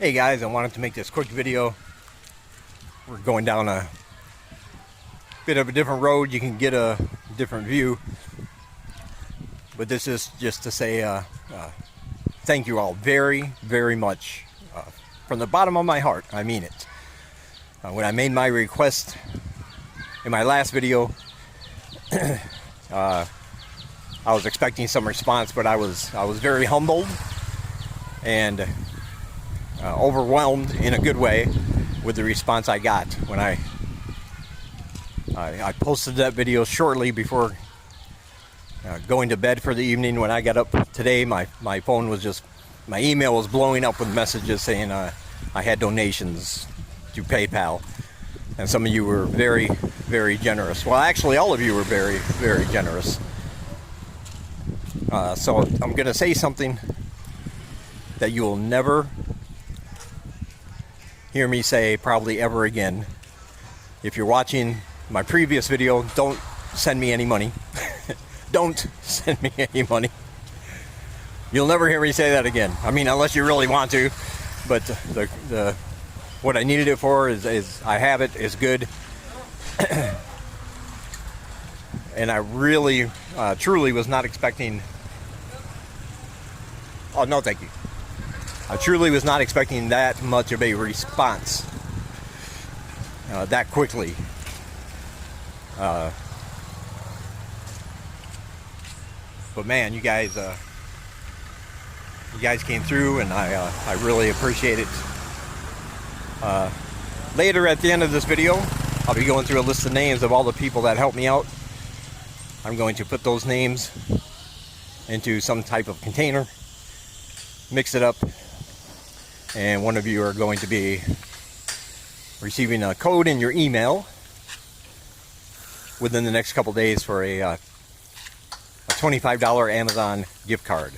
Hey guys, I wanted to make this quick video. We're going down a bit of a different road. You can get a different view. But this is just to say thank you all very, very much. From the bottom of my heart, I mean it. When I made my request in my last video, I was expecting some response, but I was very humbled and overwhelmed in a good way with the response I got when I posted that video shortly before going to bed for the evening. When I got up today, my phone was just, my email was blowing up with messages saying I had donations to PayPal, and some of you were very, very generous. Well, actually all of you were very, very generous. So I'm going to say something that you will never hear me say probably ever again. If you're watching my previous video, don't send me any money. Don't send me any money. You'll never hear me say that again. I mean, unless you really want to. But the what I needed it for is I have it. It's good. And I really, truly was not expecting. Oh no, thank you. I truly was not expecting that much of a response that quickly. But man, you guys came through, and I really appreciate it. Later at the end of this video, I'll be going through a list of names of all the people that helped me out. I'm going to put those names into some type of container, mix it up, and one of you are going to be receiving a code in your email within the next couple days for a $25 Amazon gift card.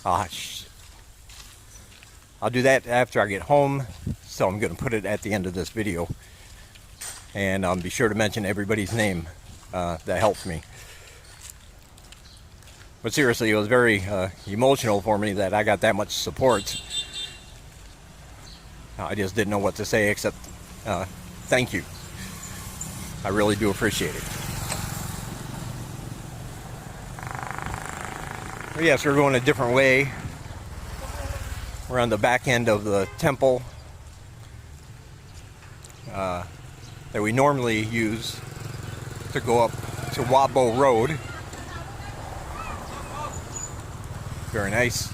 I'll do that after I get home, so I'm going to put it at the end of this video, and be sure to mention everybody's name that helped me. But seriously, it was very emotional for me that I got that much support. I just didn't know what to say except thank you. I really do appreciate it. But yes, we're going a different way. We're on the back end of the temple that we normally use to go up to Wabo Road. Very nice.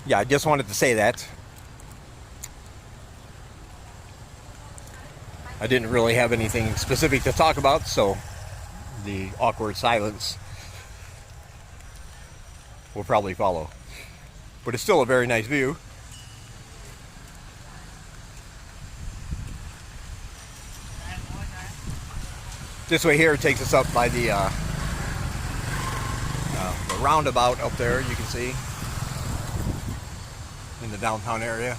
Yeah, I just wanted to say that. I didn't really have anything specific to talk about, so the awkward silence will probably follow. But it's still a very nice view. This way here takes us up by the roundabout up there, you can see, in the downtown area.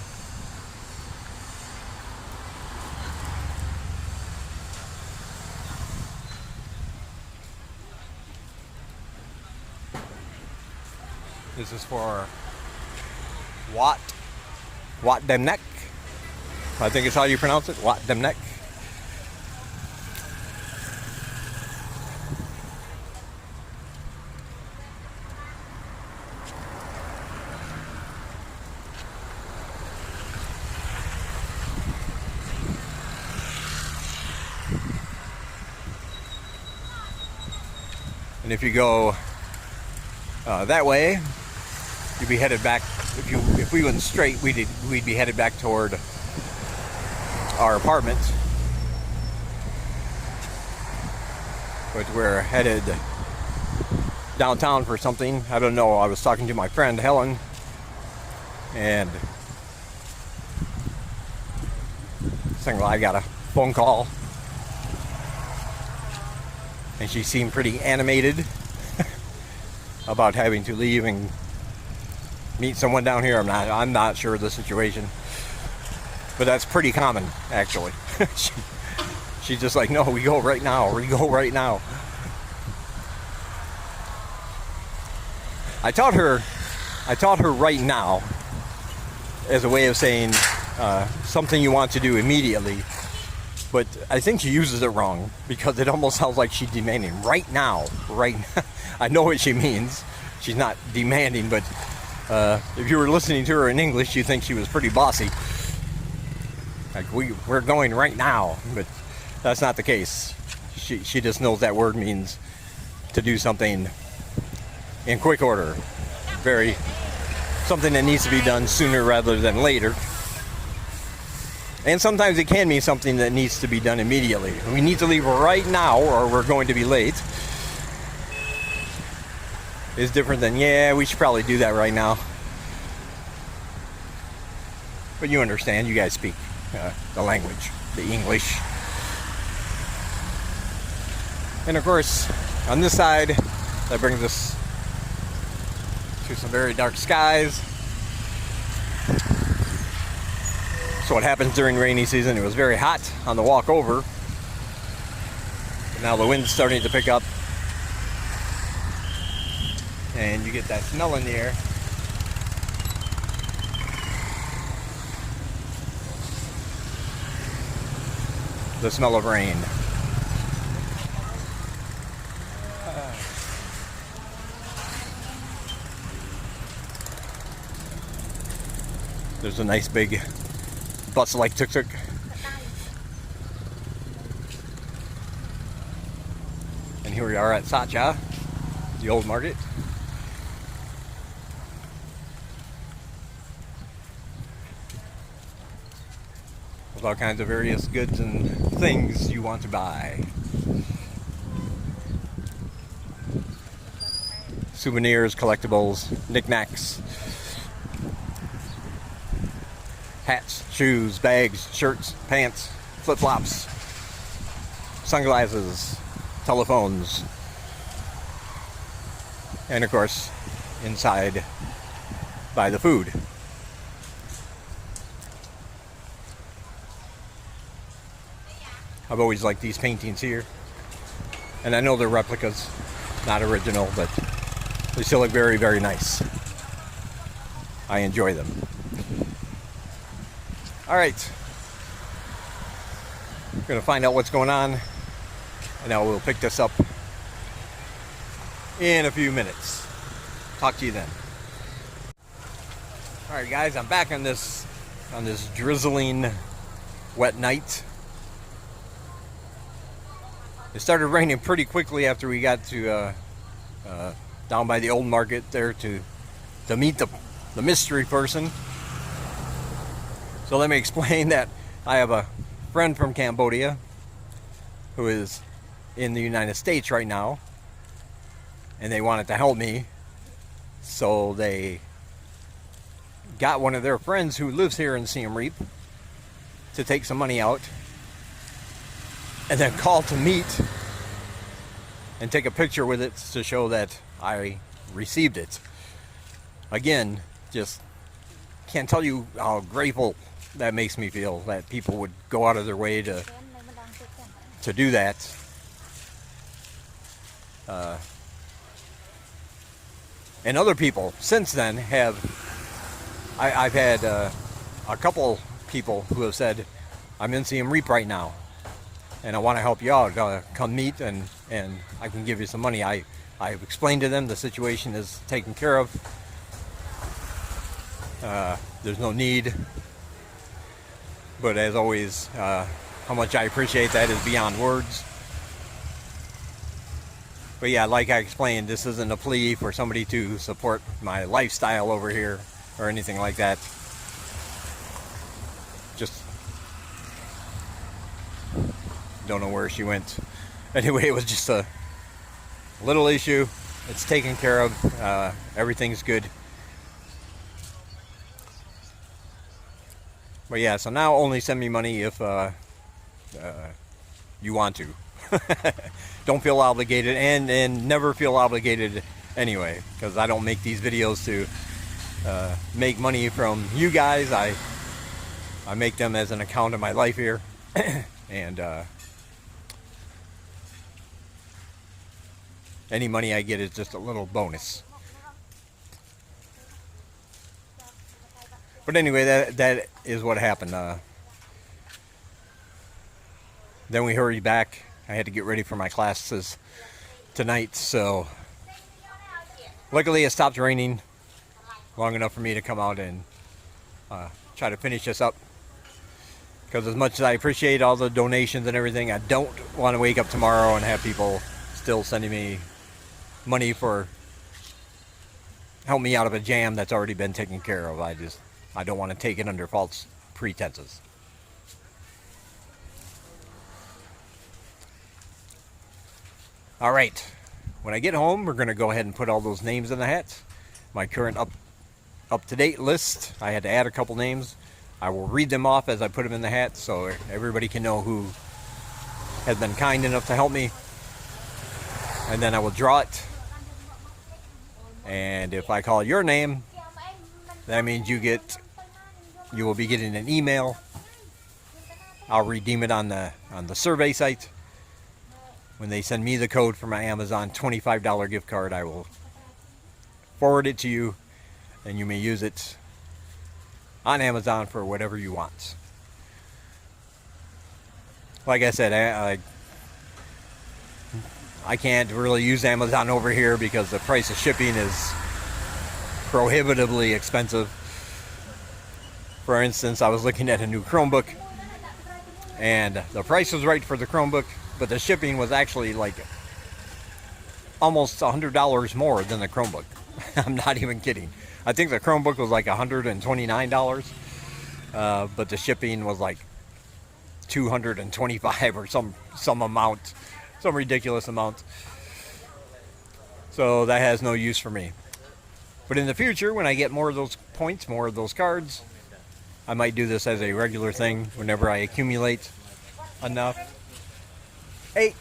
This is for Wat Demnek. I think it's how you pronounce it, Wat Demnek. And if you go that way, you'd be headed back. If we went straight, we'd be headed back toward our apartment. But we're headed downtown for something. I don't know. I was talking to my friend Helen, and saying, well, I got a phone call, and she seemed pretty animated about having to leave and meet someone down here. I'm not sure of the situation, but that's pretty common, actually. She's just like, no, we go right now. We go right now. I taught her right now as a way of saying something you want to do immediately. But I think she uses it wrong because it almost sounds like she's demanding right now. Right now. I know what she means. She's not demanding, but if you were listening to her in English, you think she was pretty bossy. Like, we're going right now, but that's not the case. She just knows that word means to do something in quick order. Something that needs to be done sooner rather than later. And sometimes it can mean something that needs to be done immediately. We need to leave right now or we're going to be late. It's different than, yeah, we should probably do that right now. But you understand, you guys speak the language, the English. And of course, on this side, that brings us to some very dark skies. So what happens during rainy season, it was very hot on the walk over. But now the wind's starting to pick up. And you get that smell in the air. The smell of rain. There's a nice big bus-like tuk-tuk. And here we are at Sacha, the old market. With all kinds of various goods and things you want to buy. Souvenirs, collectibles, knickknacks. Hats, shoes, bags, shirts, pants, flip-flops, sunglasses, telephones, and of course, inside, buy the food. I've always liked these paintings here, and I know they're replicas, not original, but they still look very, very nice. I enjoy them. All right, we're gonna find out what's going on, and now we'll pick this up in a few minutes. Talk to you then. All right, guys, I'm back on this drizzling, wet night. It started raining pretty quickly after we got to down by the old market there to meet the mystery person. So let me explain that I have a friend from Cambodia who is in the United States right now, and they wanted to help me. So they got one of their friends who lives here in Siem Reap to take some money out, and then call to meet and take a picture with it to show that I received it. Again, just can't tell you how grateful that makes me feel that people would go out of their way to do that. And other people since then I've had a couple people who have said, I'm in Siem Reap right now and I want to help you out, come meet and I can give you some money. I've explained to them the situation is taken care of. There's no need. But as always, how much I appreciate that is beyond words. But yeah, like I explained, this isn't a plea for somebody to support my lifestyle over here or anything like that. Just don't know where she went. Anyway, it was just a little issue. It's taken care of. Everything's good. But yeah, so now only send me money if you want to. Don't feel obligated, and never feel obligated anyway, because I don't make these videos to make money from you guys. I make them as an account of my life here. And Any money I get is just a little bonus. But anyway, that is what happened. Then we hurried back. I had to get ready for my classes tonight, so luckily it stopped raining long enough for me to come out and try to finish this up. Because as much as I appreciate all the donations and everything, I don't want to wake up tomorrow and have people still sending me money for help me out of a jam that's already been taken care of. I don't want to take it under false pretenses. All right, when I get home, we're going to go ahead and put all those names in the hats. My current up-to-date list, I had to add a couple names. I will read them off as I put them in the hat so everybody can know who has been kind enough to help me. And then I will draw it. And if I call your name, that means you will be getting an email. I'll redeem it on the survey site. When they send me the code for my Amazon $25 gift card, I will forward it to you, and you may use it on Amazon for whatever you want. Like I said, I can't really use Amazon over here because the price of shipping is prohibitively expensive. For instance, I was looking at a new Chromebook, and the price was right for the Chromebook, but the shipping was actually like almost $100 more than the Chromebook. I'm not even kidding. I think the Chromebook was like $129, but the shipping was like $225 or some amount, some ridiculous amount. So that has no use for me. But in the future, when I get more of those points, more of those cards, I might do this as a regular thing whenever I accumulate enough. Hey,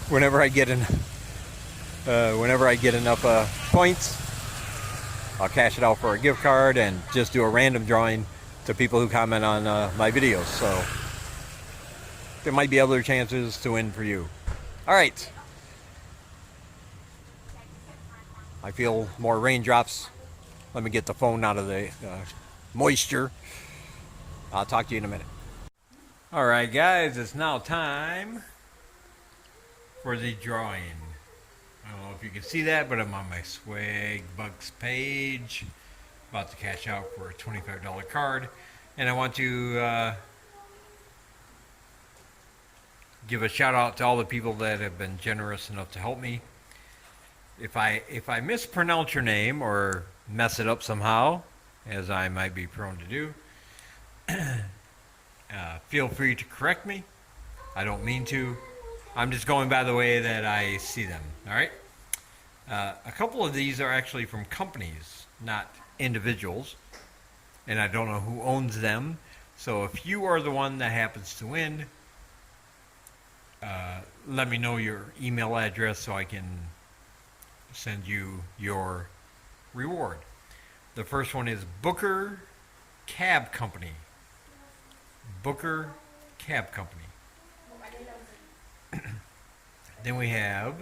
whenever I get enough points, I'll cash it out for a gift card and just do a random drawing to people who comment on my videos. So there might be other chances to win for you. All right. I feel more raindrops. Let me get the phone out of the moisture. I'll talk to you in a minute. All right, guys, it's now time for the drawing. I don't know if you can see that, but I'm on my Swag Bucks page, about to cash out for a $25 card, and I want to give a shout out to all the people that have been generous enough to help me. If I mispronounce your name or mess it up somehow, as I might be prone to do, feel free to correct me. I don't mean to. I'm just going by the way that I see them. All right. A couple of these are actually from companies, not individuals, and I don't know who owns them. So if you are the one that happens to win, let me know your email address so I can send you your reward. The first one is Booker Cab Company. Booker Cab Company. Then we have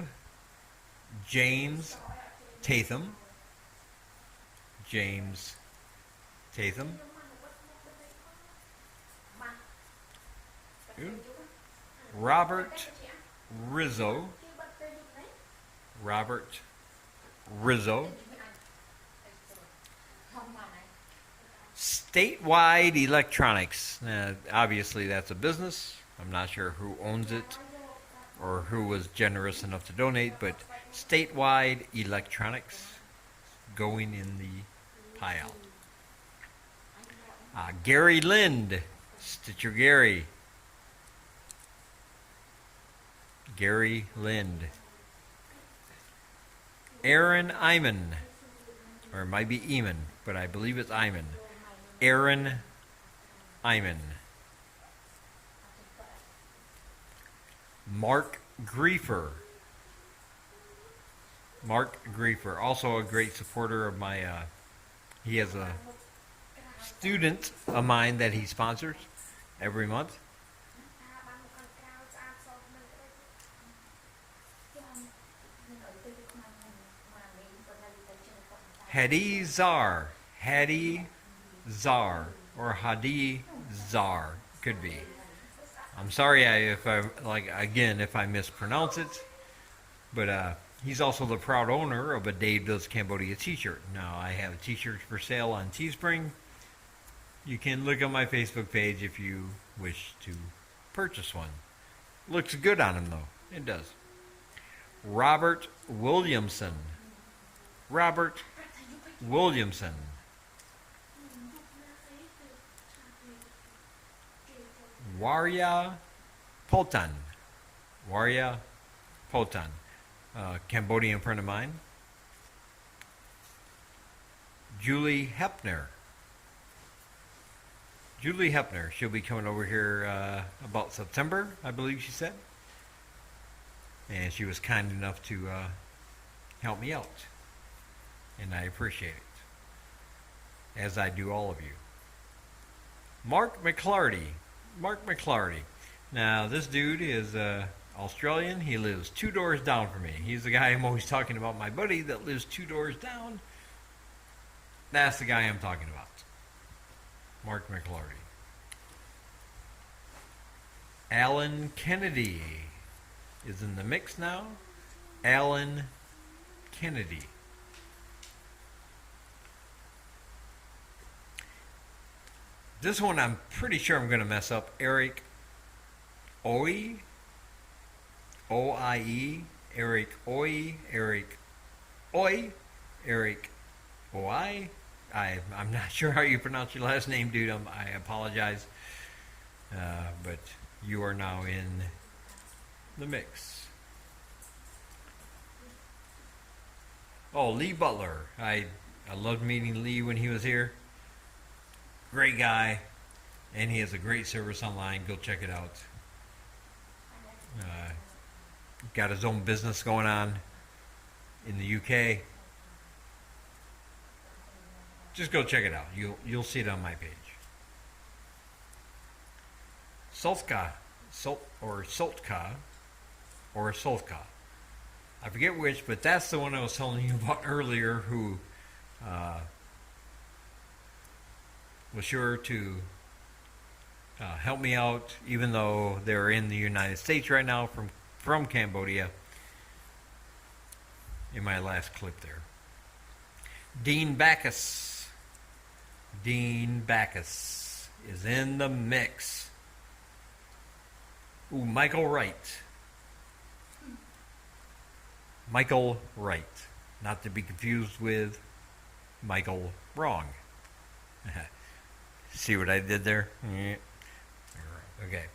James Tatham. James Tatham. Robert Rizzo. Robert Rizzo. Statewide Electronics. Obviously that's a business. I'm not sure who owns it or who was generous enough to donate, but Statewide Electronics going in the pile. Gary Lind, Stitcher Gary. Gary Lind. Aaron Iman, or it might be Eamon, but I believe it's Iman. Aaron Iman. Mark Griefer. Mark Griefer, also a great supporter of my, he has a student of mine that he sponsors every month. Hadi Zar. Hadi Zar. Or Hadi Zar. Could be. I'm sorry if I mispronounce it. But he's also the proud owner of a Dave Does Cambodia t-shirt. Now, I have t-shirts for sale on Teespring. You can look on my Facebook page if you wish to purchase one. Looks good on him, though. It does. Robert Williamson. Robert Williamson. Warya Potan. Warya Potan. Cambodian friend of mine. Julie Hepner. Julie Hepner. She'll be coming over here about September, I believe she said. And she was kind enough to help me out. And I appreciate it. As I do all of you. Mark McClarty. Mark McClarty. Now, this dude is Australian. He lives 2 doors down from me. He's the guy I'm always talking about, my buddy that lives 2 doors down. That's the guy I'm talking about. Mark McClarty. Alan Kennedy is in the mix now. Alan Kennedy. This one I'm pretty sure I'm going to mess up. Eric Oye. O-I-E. Eric Oye. Eric Oye. Eric Oye. I'm not sure how you pronounce your last name, dude. I apologize. But you are now in the mix. Oh, Lee Butler. I loved meeting Lee when he was here. Great guy. And he has a great service online. Go check it out. Got his own business going on in the UK. Just go check it out. You'll see it on my page. Soltka. Soltka. I forget which, but that's the one I was telling you about earlier who was sure to help me out, even though they're in the United States right now from Cambodia, in my last clip there. Dean Backus. Dean Backus is in the mix. Ooh, Michael Wright. Michael Wright. Not to be confused with Michael Wrong. See what I did there? Yeah. Okay.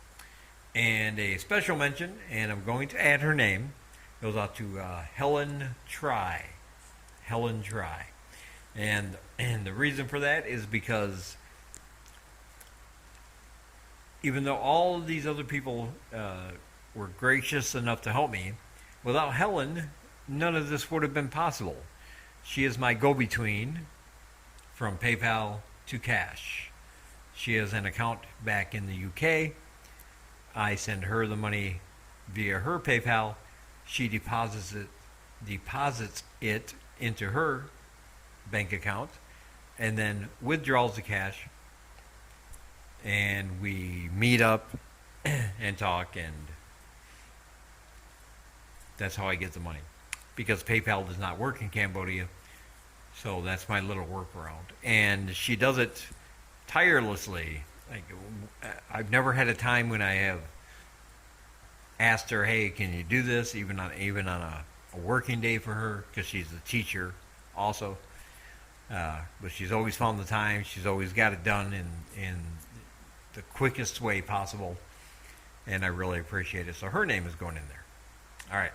And a special mention, and I'm going to add her name, goes out to Helen Try. Helen Try. And the reason for that is because even though all of these other people were gracious enough to help me, without Helen, none of this would have been possible. She is my go-between from PayPal to cash. She has an account back in the UK. I send her the money via her PayPal. She deposits it into her bank account and then withdraws the cash, and we meet up and talk, and that's how I get the money, because PayPal does not work in Cambodia. So that's my little workaround, and she does it tirelessly. Like, I've never had a time when I have asked her, hey, can you do this, even on a working day for her, because she's a teacher also. But she's always found the time. She's always got it done in the quickest way possible, and I really appreciate it. So her name is going in there. All right.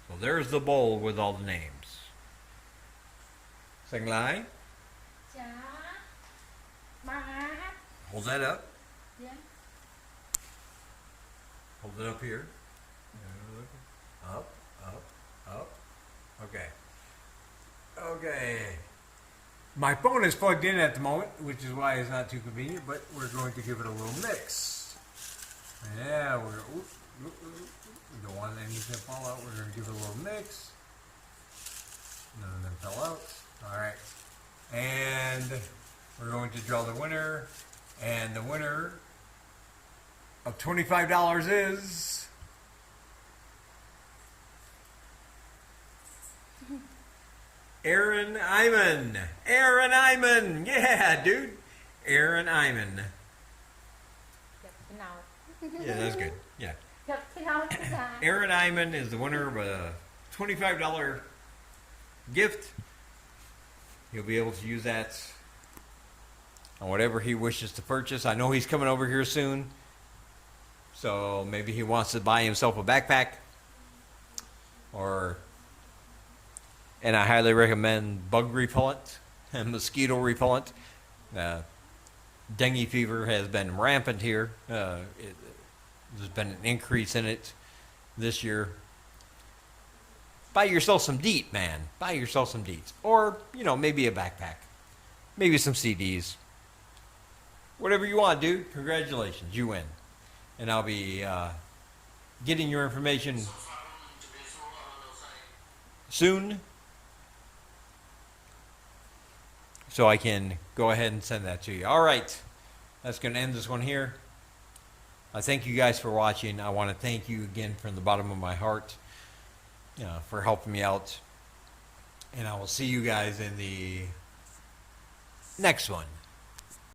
So there's the bowl with all the names. Second line. Hold that up. Yeah. Hold it up here. Up, up, up. Okay. Okay. My phone is plugged in at the moment, which is why it's not too convenient, but we're going to give it a little mix. Yeah, we don't want anything to fall out. We're going to give it a little mix. None of them fell out. All right. And we're going to draw the winner. And the winner of $25 is... Aaron Iman. Aaron Iman. Yeah, dude. Aaron Iman. Yeah, that's good. Yeah. Aaron Iman is the winner of a $25 gift. He'll be able to use that on whatever he wishes to purchase. I know he's coming over here soon, so maybe he wants to buy himself a backpack, and I highly recommend bug repellent and mosquito repellent. Dengue fever has been rampant here. There's been an increase in it this year. Buy yourself some DEET, man. Buy yourself some DEETs. Or, maybe a backpack. Maybe some CDs. Whatever you want, dude. Congratulations. You win. And I'll be getting your information soon, so I can go ahead and send that to you. All right. That's going to end this one here. I thank you guys for watching. I want to thank you again from the bottom of my heart for helping me out. And I will see you guys in the next one.